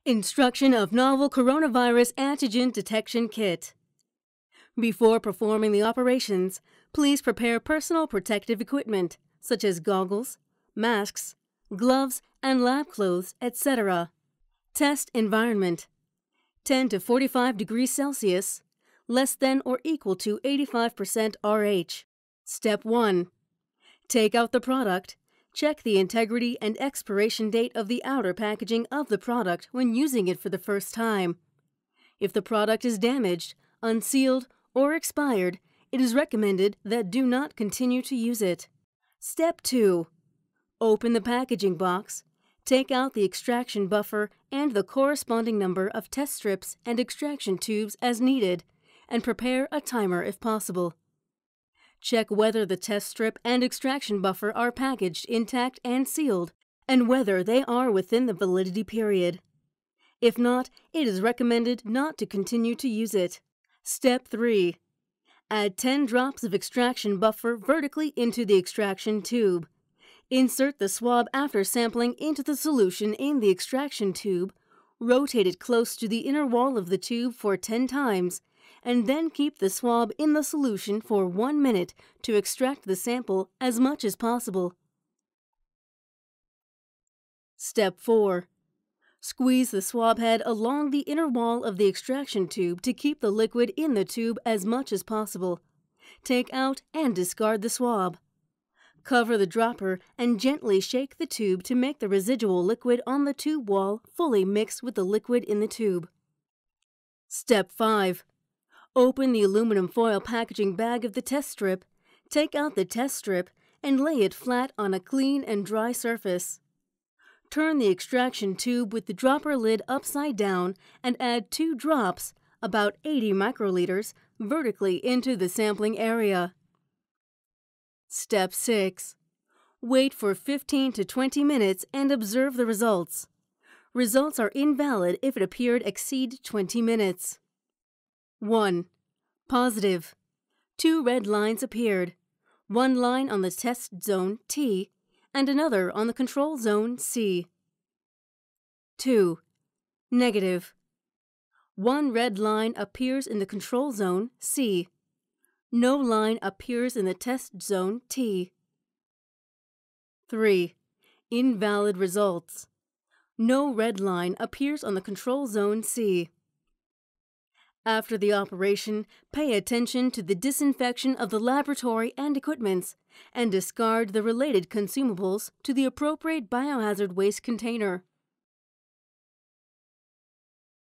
Instruction of Novel Coronavirus Antigen Detection Kit. Before performing the operations, please prepare personal protective equipment, such as goggles, masks, gloves, and lab clothes, etc. Test environment: 10 to 45 degrees Celsius, less than or equal to 85% RH. Step 1. Take out the product. Check the integrity and expiration date of the outer packaging of the product when using it for the first time. If the product is damaged, unsealed, or expired, it is recommended that do not continue to use it. Step 2. Open the packaging box. Take out the extraction buffer and the corresponding number of test strips and extraction tubes as needed, and prepare a timer if possible. Check whether the test strip and extraction buffer are packaged intact and sealed, and whether they are within the validity period. If not, it is recommended not to continue to use it. Step 3. Add 10 drops of extraction buffer vertically into the extraction tube. Insert the swab after sampling into the solution in the extraction tube, rotate it close to the inner wall of the tube for 10 times, and then keep the swab in the solution for 1 minute to extract the sample as much as possible. Step 4. Squeeze the swab head along the inner wall of the extraction tube to keep the liquid in the tube as much as possible. Take out and discard the swab. Cover the dropper and gently shake the tube to make the residual liquid on the tube wall fully mix with the liquid in the tube. Step 5. Open the aluminum foil packaging bag of the test strip, take out the test strip, and lay it flat on a clean and dry surface. Turn the extraction tube with the dropper lid upside down and add 2 drops, about 80 microliters, vertically into the sampling area. Step 6. Wait for 15 to 20 minutes and observe the results. Results are invalid if it appeared exceed 20 minutes. 1. Positive. 2 red lines appeared. 1 line on the test zone T and another on the control zone C. 2. Negative. 1 red line appears in the control zone C. No line appears in the test zone T. 3. Invalid results. No red line appears on the control zone C. After the operation, pay attention to the disinfection of the laboratory and equipments, and discard the related consumables to the appropriate biohazard waste container.